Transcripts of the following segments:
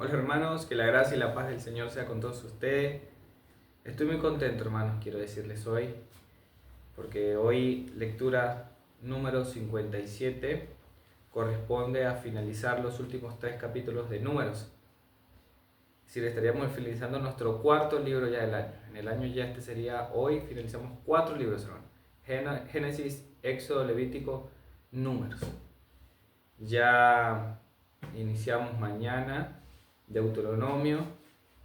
Hola hermanos, que la gracia y la paz del Señor sea con todos ustedes. Estoy muy contento hermanos, quiero decirles hoy, porque hoy lectura número 57 corresponde a finalizar los últimos 3 capítulos de Números. Es decir, estaríamos finalizando nuestro cuarto libro ya del año. En el año ya este sería, hoy finalizamos 4 libros hermanos. Génesis, Éxodo, Levítico, Números. Ya iniciamos mañana Deuteronomio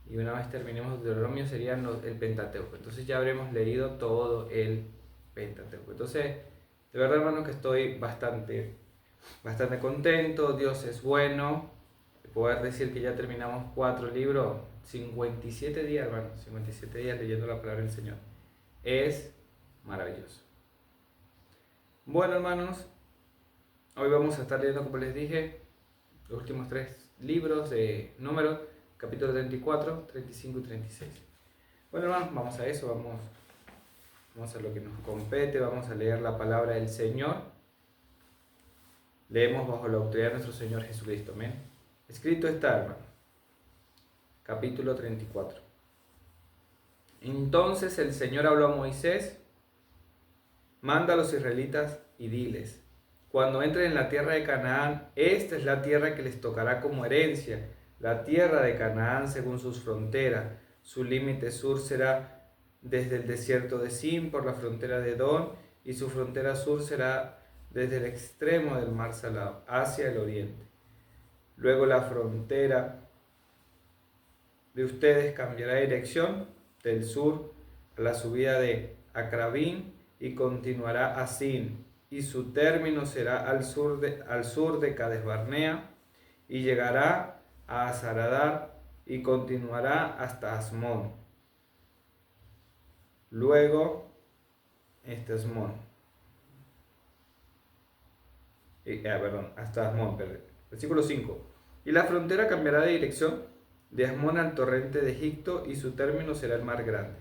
y una vez terminemos Deuteronomio sería el Pentateuco. Entonces ya habremos leído todo el Pentateuco. Entonces, de verdad hermano que estoy bastante contento. Dios es bueno. Poder decir que ya terminamos 4 libros, 57 días hermano, 57 días leyendo la palabra del Señor. Es maravilloso. Bueno hermanos, hoy vamos a estar leyendo, como les dije, los últimos 3 libros de Números, capítulo 34, 35 y 36. Bueno hermanos, vamos a eso, vamos a lo que nos compete, vamos a leer la palabra del Señor. Leemos bajo la autoridad de nuestro Señor Jesucristo, amén. Escrito está, hermano, capítulo 34. Entonces el Señor habló a Moisés: manda a los israelitas y diles: cuando entren en la tierra de Canaán, esta es la tierra que les tocará como herencia, la tierra de Canaán según sus fronteras. Su límite sur será desde el desierto de Sin por la frontera de Edom, y su frontera sur será desde el extremo del mar Salado hacia el oriente. Luego la frontera de ustedes cambiará de dirección del sur a la subida de Acrabín y continuará a Sin, y su término será al sur de Cades Barnea, y llegará a Azaradar y continuará hasta Asmón. Luego, Asmón. Hasta Asmón, perdón. Versículo 5. Y la frontera cambiará de dirección de Asmón al torrente de Egipto, y su término será el mar Grande.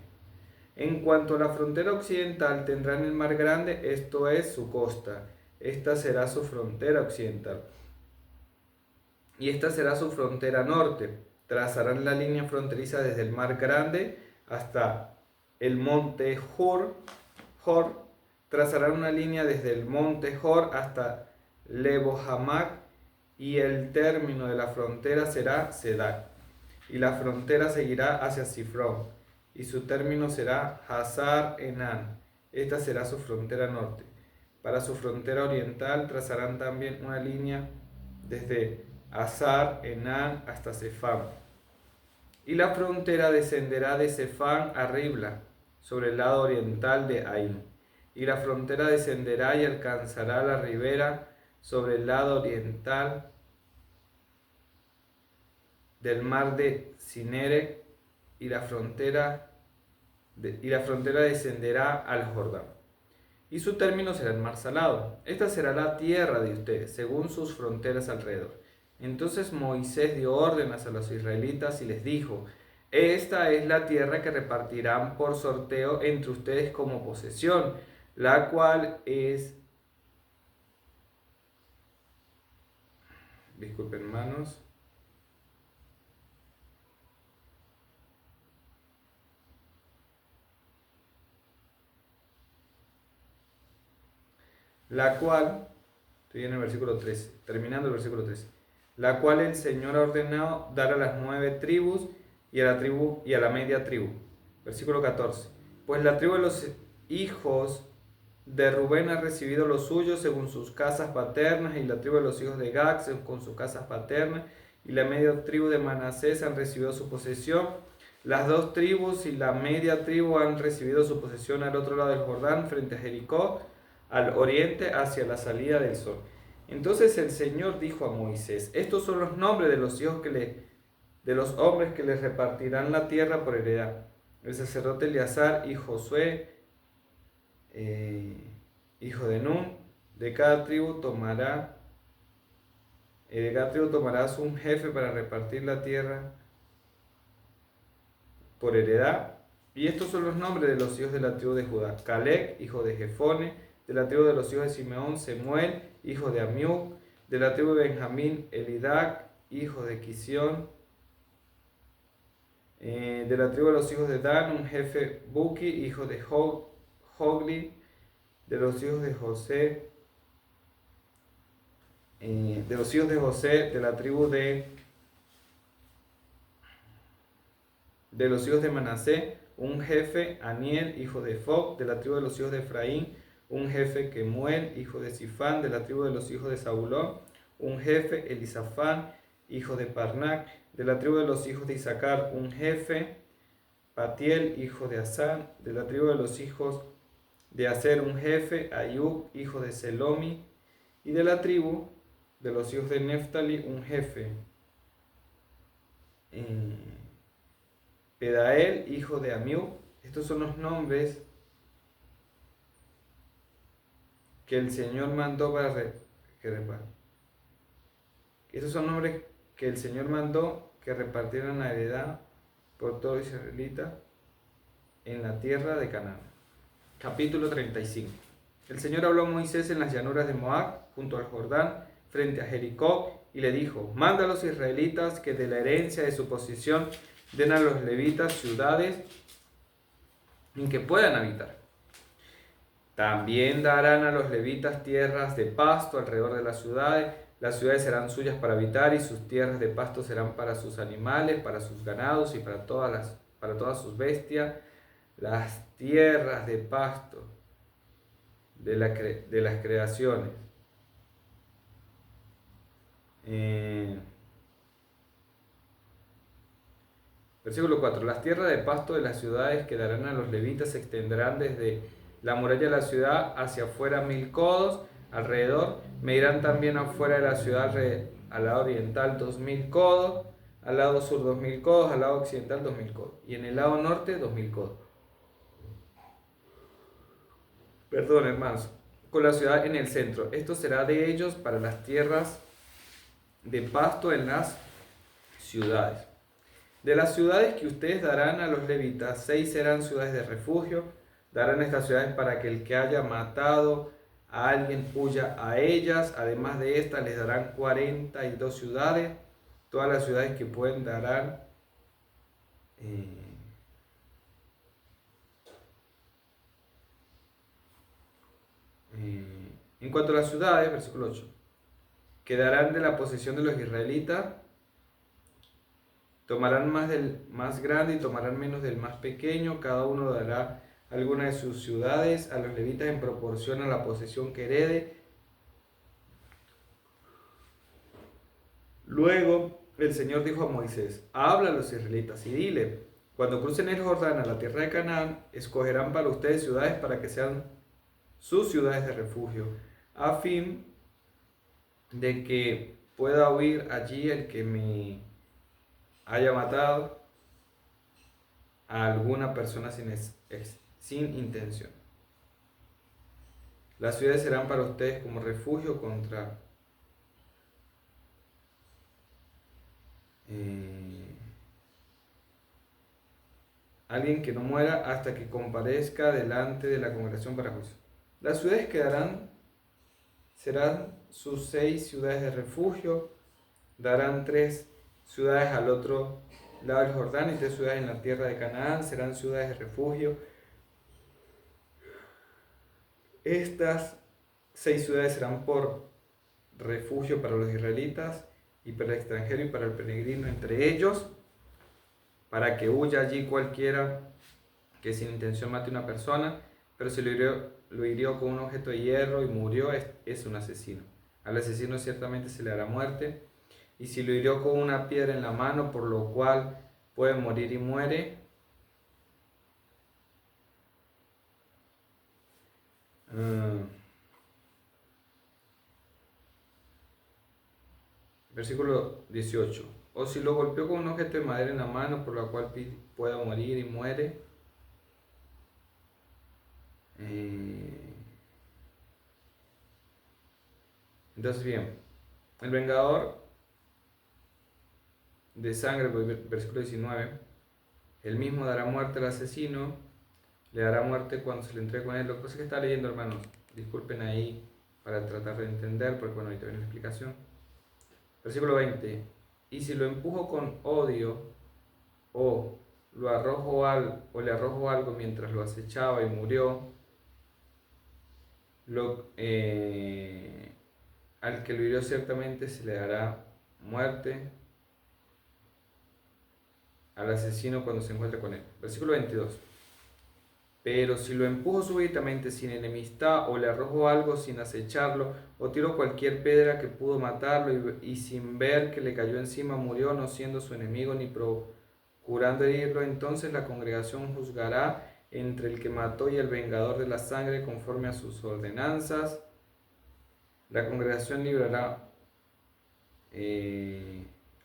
En cuanto a la frontera occidental, tendrán el mar Grande, esto es su costa. Esta será su frontera occidental. Y esta será su frontera norte. Trazarán la línea fronteriza desde el mar Grande hasta el monte Hor. Trazarán una línea desde el monte Hor hasta Lebo Hamac, y el término de la frontera será Sedac. Y la frontera seguirá hacia Sifrón, y su término será Hazar Enan. Esta será su frontera norte. Para su frontera oriental trazarán también una línea desde Hazar Enan hasta Sefam. Y la frontera descenderá de Sefam a Ribla, sobre el lado oriental de Ain. Y la frontera descenderá y alcanzará la ribera sobre el lado oriental del mar de Cinere, y la frontera descenderá al Jordán. Y su término será el mar Salado. Esta será la tierra de ustedes, según sus fronteras alrededor. Entonces Moisés dio órdenes a los israelitas y les dijo: esta es la tierra que repartirán por sorteo entre ustedes como posesión, la cual es... Disculpen, hermanos. La cual, estoy en el versículo 13, terminando el versículo 13, la cual el Señor ha ordenado dar a las 9 tribus y a la media tribu. Versículo 14. Pues la tribu de los hijos de Rubén ha recibido lo suyo según sus casas paternas, y la tribu de los hijos de Gad con sus casas paternas, y la media tribu de Manasés han recibido su posesión. Las 2 tribus y la media tribu han recibido su posesión al otro lado del Jordán, frente a Jericó, al oriente, hacia la salida del sol. Entonces el Señor dijo a Moisés: estos son los nombres de los hijos de los hombres que les repartirán la tierra por heredad. El sacerdote Eleazar y Josué, hijo de Nun. De cada tribu tomarás un jefe para repartir la tierra por heredad. Y estos son los nombres de los hijos de la tribu de Judá: Caleb, hijo de Jefone; de la tribu de los hijos de Simeón, Semuel, hijo de Amiú; de la tribu de Benjamín, Elidac, hijo de Quisión; De la tribu de los hijos de Dan, un jefe Buki, hijo de Hogli. De los hijos de José, de la tribu de los hijos de Manasé, un jefe Aniel, hijo de Foc. De la tribu de los hijos de Efraín, un jefe Kemuel, hijo de Sifán. De la tribu de los hijos de Zabulón, un jefe Elisafán, hijo de Parnac. De la tribu de los hijos de Isaacar, un jefe Patiel, hijo de Asán. De la tribu de los hijos de Aser, un jefe Ayub, hijo de Selomi. Y de la tribu de los hijos de Neftali, un jefe Pedael, hijo de Amiú. Estos son los nombres que el Señor mandó Estos son nombres que el Señor mandó que repartieran la heredad por todo israelita en la tierra de Canaán. Capítulo 35. El Señor habló a Moisés en las llanuras de Moab, junto al Jordán, frente a Jericó, y le dijo: manda a los israelitas que de la herencia de su posesión den a los levitas ciudades en que puedan habitar. También darán a los levitas tierras de pasto alrededor de las ciudades. Las ciudades serán suyas para habitar, y sus tierras de pasto serán para sus animales, para sus ganados y para todas sus bestias. Las tierras de pasto de las creaciones. Versículo 4. Las tierras de pasto de las ciudades que darán a los levitas se extenderán desde la muralla de la ciudad hacia afuera 1000 codos alrededor. Medirán también afuera de la ciudad al lado oriental 2000 codos, al lado sur 2000 codos, al lado occidental 2000 codos, y en el lado norte 2000 codos. Perdón, hermanos. Con la ciudad en el centro. Esto será de ellos para las tierras de pasto en las ciudades. De las ciudades que ustedes darán a los levitas, 6 serán ciudades de refugio. Darán estas ciudades para que el que haya matado a alguien huya a ellas. Además de estas, les darán 42 ciudades. Todas las ciudades que pueden darán en cuanto a las ciudades, versículo 8, quedarán de la posesión de los israelitas. Tomarán más del más grande y tomarán menos del más pequeño. Cada uno dará alguna de sus ciudades a los levitas en proporción a la posesión que herede. Luego el Señor dijo a Moisés: habla a los israelitas y dile: cuando crucen el Jordán a la tierra de Canaán, escogerán para ustedes ciudades para que sean sus ciudades de refugio, a fin de que pueda huir allí el que me haya matado a alguna persona sin intención. Las ciudades serán para ustedes como refugio contra alguien que no muera hasta que comparezca delante de la congregación para juicio. Las ciudades que darán serán sus 6 ciudades de refugio. Darán 3 ciudades al otro lado del Jordán y 3 ciudades en la tierra de Canaán. Serán ciudades de refugio. Estas 6 ciudades serán por refugio para los israelitas y para el extranjero y para el peregrino entre ellos, para que huya allí cualquiera que sin intención mate a una persona, pero si lo hirió con un objeto de hierro y murió, es un asesino. Al asesino ciertamente se le hará muerte. Y si lo hirió con una piedra en la mano, por lo cual puede morir y muere, versículo 18. O si lo golpeó con un objeto de madera en la mano, por lo cual pueda morir y muere. Entonces, bien, el vengador de sangre, versículo 19, el mismo dará muerte al asesino, le dará muerte cuando se le entregue con él. Lo que pasa es que está leyendo, hermanos, disculpen ahí para tratar de entender, porque bueno, ahorita viene la explicación. Versículo 20, y si lo empujo con odio o o le arrojó algo mientras lo acechaba y murió, al que lo hirió ciertamente se le dará muerte al asesino cuando se encuentre con él. Versículo 22. Pero si lo empujo súbitamente sin enemistad, o le arrojó algo sin acecharlo, o tiró cualquier piedra que pudo matarlo, y sin ver que le cayó encima murió, no siendo su enemigo ni procurando herirlo, entonces la congregación juzgará entre el que mató y el vengador de la sangre conforme a sus ordenanzas. La congregación librará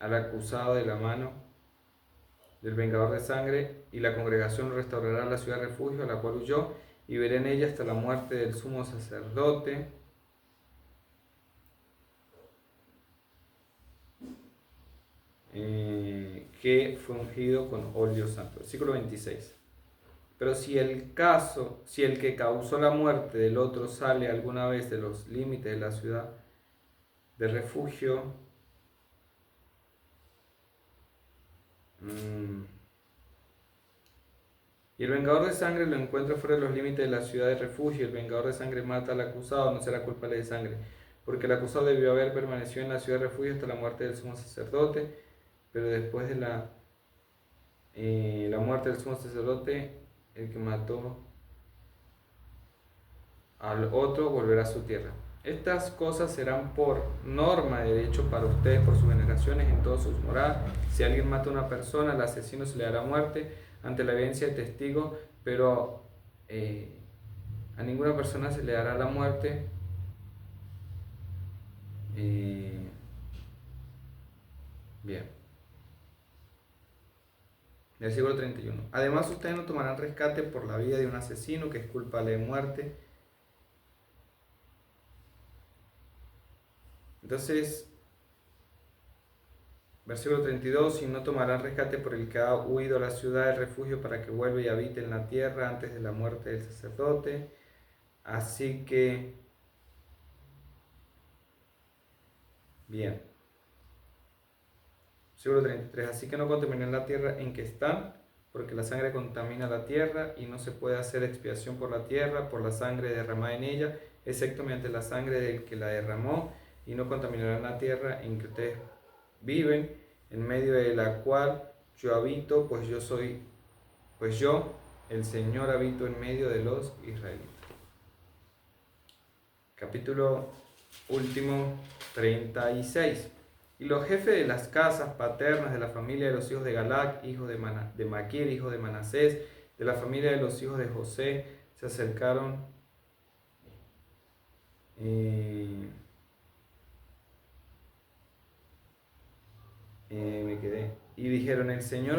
al acusado de la mano del vengador de sangre, y la congregación restaurará la ciudad refugio a la cual huyó, y veré en ella hasta la muerte del sumo sacerdote. Que fue ungido con óleo santo. Versículo 26. Pero si el que causó la muerte del otro sale alguna vez de los límites de la ciudad de refugio, y el vengador de sangre lo encuentra fuera de los límites de la ciudad de refugio, el vengador de sangre mata al acusado, no será culpable de sangre, porque el acusado debió haber permanecido en la ciudad de refugio hasta la muerte del sumo sacerdote, pero después de la muerte del sumo sacerdote, el que mató al otro volverá a su tierra. Estas cosas serán por norma de derecho para ustedes por sus generaciones en todos sus moradas. Si alguien mata a una persona, al asesino se le dará muerte ante la evidencia de testigos, pero a ninguna persona se le dará la muerte bien. Versículo 31. Además, ustedes no tomarán rescate por la vida de un asesino que es culpable de muerte. Entonces, versículo 32, y no tomarán rescate por el que ha huido a la ciudad de refugio para que vuelva y habite en la tierra antes de la muerte del sacerdote. Así que, bien. Versículo 33, así que no contaminen la tierra en que están, porque la sangre contamina la tierra y no se puede hacer expiación por la tierra, por la sangre derramada en ella, excepto mediante la sangre del que la derramó, y no contaminarán la tierra en que ustedes viven, en medio de la cual yo habito, pues yo, el Señor, habito en medio de los israelitas. Capítulo último 36. Y los jefes de las casas paternas de la familia de los hijos de Galac, hijo de Maquir, hijo de Manasés, de la familia de los hijos de José, se acercaron y dijeron: el Señor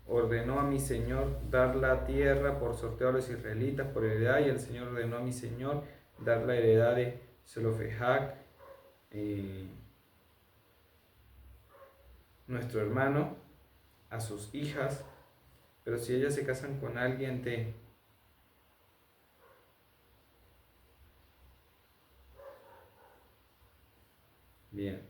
ordenó a mi Señor dar la tierra por sorteo a los israelitas por heredad, y el Señor ordenó a mi Señor dar la heredad de Zelofehac, nuestro hermano, a sus hijas, pero si ellas se casan con alguien de bien.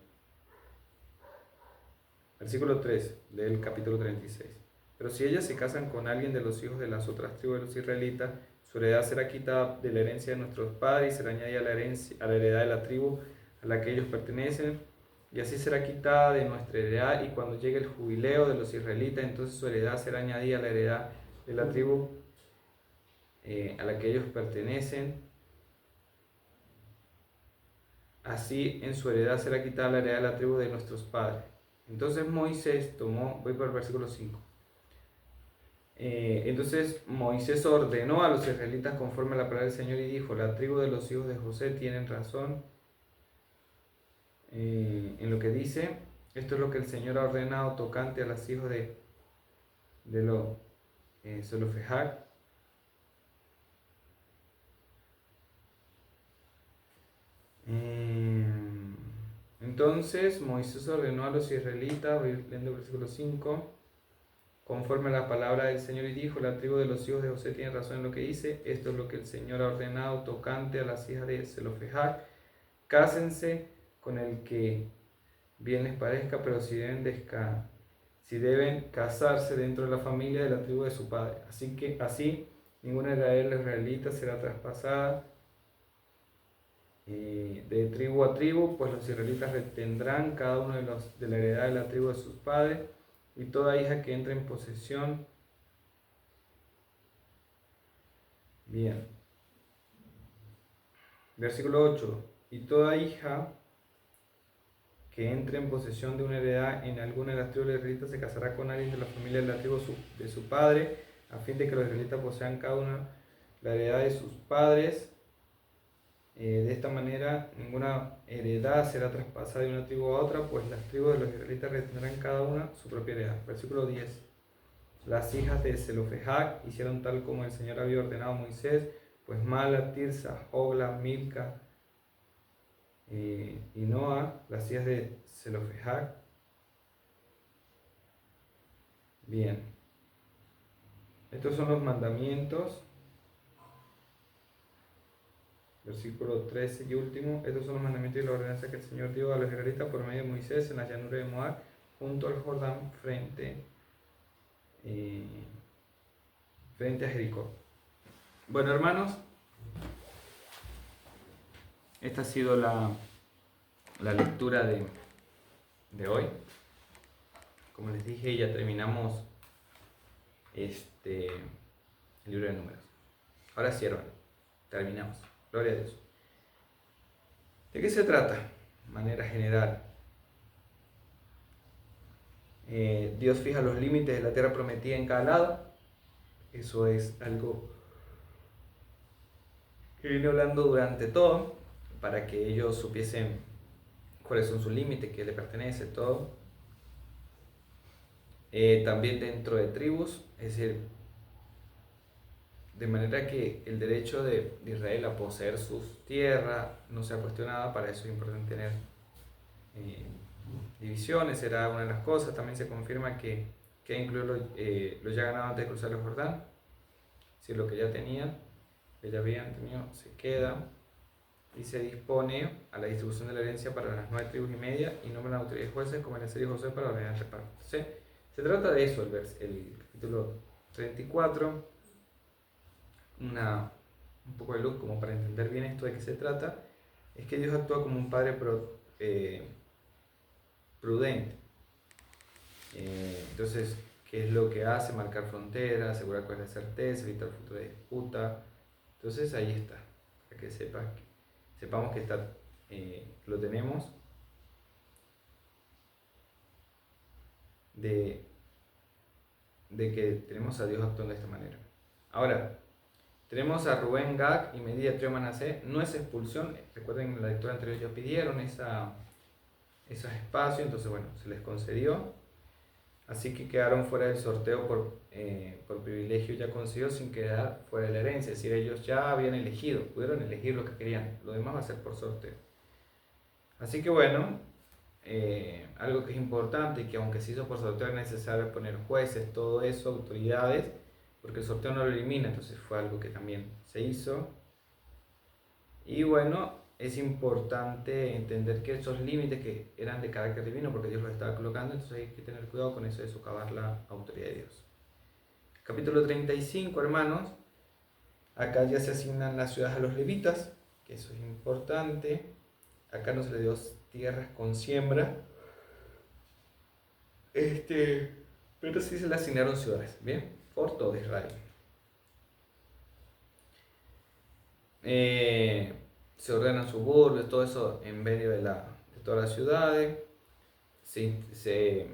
Versículo 3 del capítulo 36. Pero si ellas se casan con alguien de los hijos de las otras tribus de los israelitas, su heredad será quitada de la herencia de nuestros padres y será añadida a la heredad de la tribu a la que ellos pertenecen, y así será quitada de nuestra heredad, y cuando llegue el jubileo de los israelitas, entonces su heredad será añadida a la heredad de la tribu a la que ellos pertenecen. Así en su heredad será quitada la heredad de la tribu de nuestros padres. Entonces Moisés tomó, voy por el versículo 5. Entonces Moisés ordenó a los israelitas conforme a la palabra del Señor y dijo: la tribu de los hijos de José tienen razón en lo que dice. Esto es lo que el Señor ha ordenado tocante a los hijos de Zelofehac. Entonces Moisés ordenó a los israelitas, voy leyendo el versículo 5, conforme a la palabra del Señor, y dijo: la tribu de los hijos de José tiene razón en lo que dice. Esto es lo que el Señor ha ordenado tocante a las hijas de Zelofehac: cásense con el que bien les parezca, pero si deben si deben casarse dentro de la familia de la tribu de su padre. Así ninguna de los israelitas será traspasada de tribu a tribu, pues los israelitas retendrán cada uno de la heredad de la tribu de sus padres, y toda hija que entre en posesión. Bien. Versículo 8. Y toda hija que entre en posesión de una heredad en alguna de las tribus israelitas se casará con alguien de la familia de la tribu de su padre, a fin de que los israelitas posean cada uno la heredad de sus padres. De esta manera, ninguna heredad será traspasada de una tribu a otra, pues las tribus de los israelitas retendrán cada una su propia heredad. Versículo 10. Las hijas de Zelofehad hicieron tal como el Señor había ordenado a Moisés, pues Mala, Tirsa, Hogla, Milca y Noa, las hijas de Zelofehad. Bien. Estos son los mandamientos. Versículo 13 y último. Estos son los mandamientos y la ordenanza que el Señor dio a los israelitas por medio de Moisés en la llanura de Moab, junto al Jordán, frente a Jericó. Bueno, hermanos, esta ha sido la lectura de hoy. Como les dije, ya terminamos el libro de Números. Ahora sí, hermano, terminamos. Gloria a Dios. ¿De qué se trata? De manera general. Dios fija los límites de la tierra prometida en cada lado. Eso es algo que viene hablando durante todo, para que ellos supiesen cuáles son sus límites, qué le pertenece, todo. También dentro de tribus, es decir, de manera que el derecho de Israel a poseer sus tierras no sea cuestionado. Para eso es importante tener divisiones, era una de las cosas. También se confirma que incluir los ya ganados antes de cruzar el Jordán. Si lo que ya tenían, que ya habían tenido, se queda, y se dispone a la distribución de la herencia para las 9 tribus y media, y nombran autoridades y jueces como Eliezer y José para ordenar el reparto. Se trata de eso, el capítulo 34, un poco de luz como para entender bien esto de qué se trata. Es que Dios actúa como un padre prudente. Entonces, ¿qué es lo que hace? Marcar fronteras, asegurar cuál es la certeza, evitar futuras disputas. Entonces ahí está, para que sepamos que lo tenemos de que tenemos a Dios actuando de esta manera. Ahora, tenemos a Rubén, Gad y Medida, Trío, Manasés. No es expulsión. Recuerden, en la lectura anterior ya pidieron esos espacios, entonces bueno, se les concedió. Así que quedaron fuera del sorteo por privilegio ya concedido, sin quedar fuera de la herencia. Es decir, ellos ya habían elegido, pudieron elegir lo que querían. Lo demás va a ser por sorteo. Así que bueno, algo que es importante y que aunque se hizo por sorteo es necesario poner jueces, todo eso, autoridades, porque el sorteo no lo elimina. Entonces fue algo que también se hizo. Y bueno, es importante entender que esos límites que eran de carácter divino, porque Dios los estaba colocando, entonces hay que tener cuidado con eso de socavar la autoridad de Dios. Capítulo 35, hermanos. Acá ya se asignan las ciudades a los levitas, que eso es importante. Acá no se le dio tierras con siembra, pero sí se le asignaron ciudades, ¿bien? Por todo Israel. Se ordenan suburbios, todo eso en medio de todas las ciudades. Se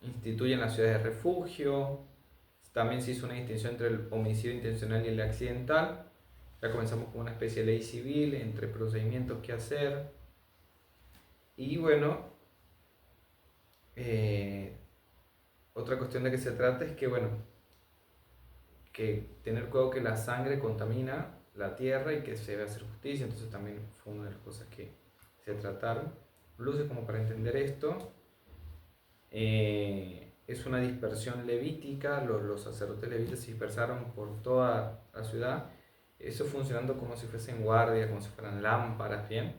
instituyen las ciudades de refugio. También se hizo una distinción entre el homicidio intencional y el accidental. Ya comenzamos con una especie de ley civil entre procedimientos que hacer. Y bueno, otra cuestión de que se trata es que, bueno, que tener cuidado que la sangre contamina la tierra y que se debe hacer justicia. Entonces también fue una de las cosas que se trataron. Luces como para entender esto. Es una dispersión levítica. Los sacerdotes levitas se dispersaron por toda la ciudad. Eso funcionando como si fuesen guardias, como si fueran lámparas, ¿bien?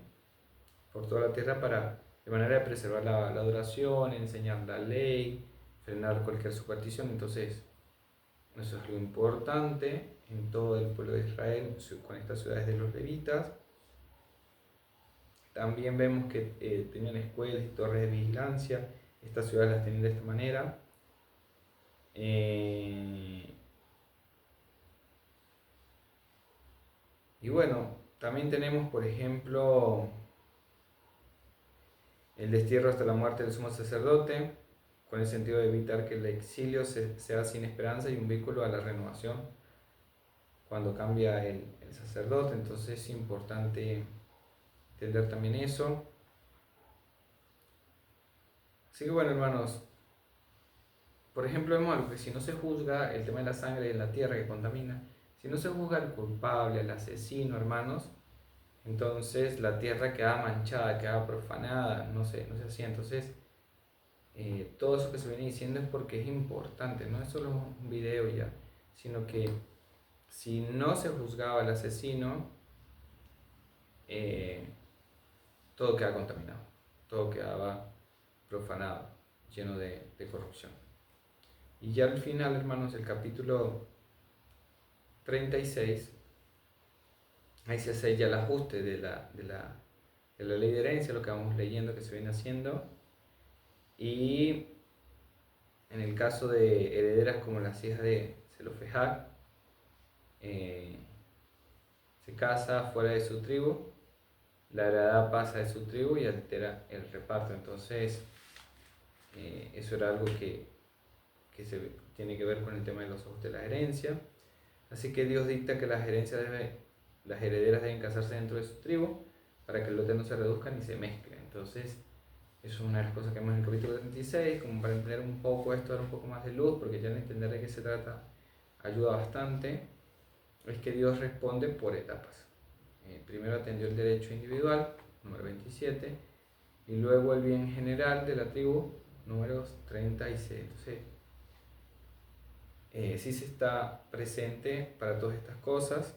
Por toda la tierra, de manera de preservar la adoración, enseñar la ley, frenar cualquier superstición. Entonces, eso es algo importante en todo el pueblo de Israel con estas ciudades de los levitas. También vemos que tenían escuelas y torres de vigilancia. Estas ciudades las tenían de esta manera. Y bueno, también tenemos, por ejemplo, el destierro hasta la muerte del sumo sacerdote, con el sentido de evitar que el exilio sea sin esperanza y un vínculo a la renovación cuando cambia el sacerdote. Entonces es importante entender también eso. Así que bueno, hermanos, por ejemplo, vemos algo que si no se juzga el tema de la sangre en la tierra que contamina, si no se juzga al culpable, al asesino, hermanos, entonces la tierra queda manchada, queda profanada, no sé así. Entonces, todo eso que se viene diciendo es porque es importante, no es solo un video ya, sino que si no se juzgaba al asesino, todo queda contaminado, todo quedaba profanado, lleno de corrupción. Y ya al final, hermanos, el capítulo 36, ahí se hace ya el ajuste de la ley de herencia, lo que vamos leyendo que se viene haciendo. Y en el caso de herederas como las hijas de Zelofehad, se casa fuera de su tribu, la heredad pasa de su tribu y altera el reparto. Entonces, eso era algo que se tiene que ver con el tema de los ojos de la herencia. Así que Dios dicta que las herederas deben casarse dentro de su tribu para que el lote no se reduzca ni se mezcle. Entonces, eso es una de las cosas que vemos en el capítulo 36, como para entender un poco esto, dar un poco más de luz, porque ya en entender de qué se trata ayuda bastante. Es que Dios responde por etapas. Primero atendió el derecho individual, número 27, y luego el bien general de la tribu, números 36. Entonces, sí se está presente para todas estas cosas.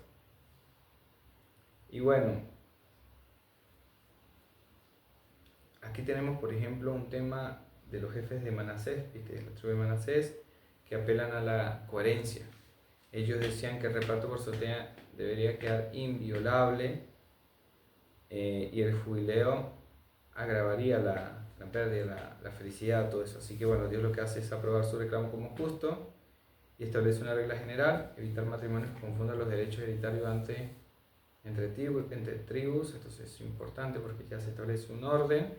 Y bueno, aquí tenemos, por ejemplo, un tema de los jefes de Manasés, de la tribu de Manasés, que apelan a la coherencia. Ellos decían que el reparto por sorteo debería quedar inviolable, y el jubileo agravaría la pérdida, la felicidad, todo eso. Así que bueno, Dios lo que hace es aprobar su reclamo como justo y establece una regla general: evitar matrimonios que confundan los derechos hereditarios entre tribus. Entonces es importante porque ya se establece un orden.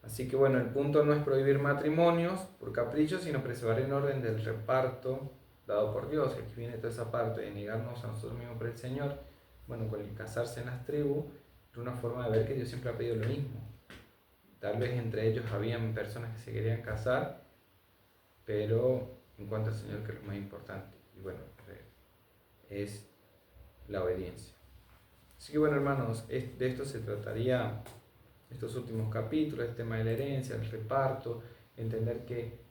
Así que bueno, el punto no es prohibir matrimonios por capricho, sino preservar el orden del reparto dado por Dios. Aquí viene toda esa parte de negarnos a nosotros mismos por el Señor. Bueno, con el casarse en las tribus, es una forma de ver que Dios siempre ha pedido lo mismo. Tal vez entre ellos habían personas que se querían casar, pero en cuanto al Señor, que es lo más importante. Y bueno, es la obediencia. Así que bueno, hermanos, de esto se trataría estos últimos capítulos: el tema de la herencia, el reparto, entender que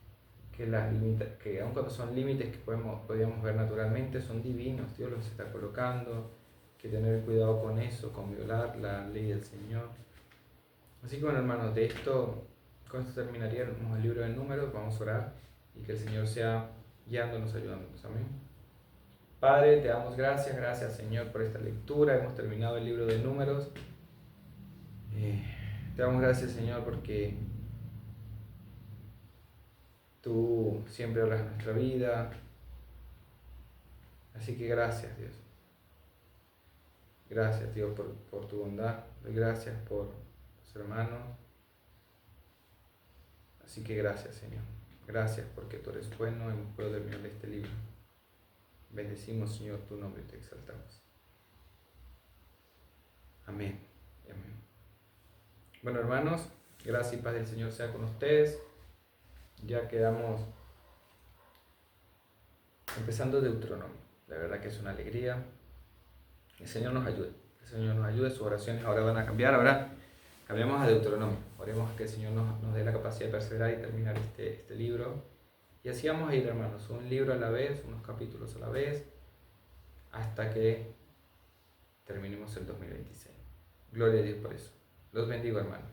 aun cuando son límites que podíamos ver naturalmente, son divinos, Dios los está colocando, que tener cuidado con eso, con violar la ley del Señor. Así que bueno, hermanos, con esto terminaríamos el libro de Números. Vamos a orar y que el Señor sea guiándonos, ayudándonos. Amén. Padre, te damos gracias Señor por esta lectura. Hemos terminado el libro de Números. Te damos gracias, Señor, porque tú siempre obras en nuestra vida. Así que gracias, Dios. Gracias, Dios, por tu bondad. Gracias por tus hermanos. Así que gracias, Señor. Gracias porque tú eres bueno. Hemos podido terminar este libro. Bendecimos, Señor, tu nombre y te exaltamos. Amén. Amén. Bueno, hermanos, gracias y paz del Señor sea con ustedes. Ya quedamos empezando Deuteronomio. La verdad que es una alegría. El Señor nos ayude. El Señor nos ayude. Sus oraciones ahora van a cambiar. Ahora cambiamos a Deuteronomio. Oremos que el Señor nos dé la capacidad de perseverar y terminar este libro. Y así vamos a ir, hermanos, un libro a la vez, unos capítulos a la vez, hasta que terminemos el 2026. Gloria a Dios por eso. Los bendigo, hermanos.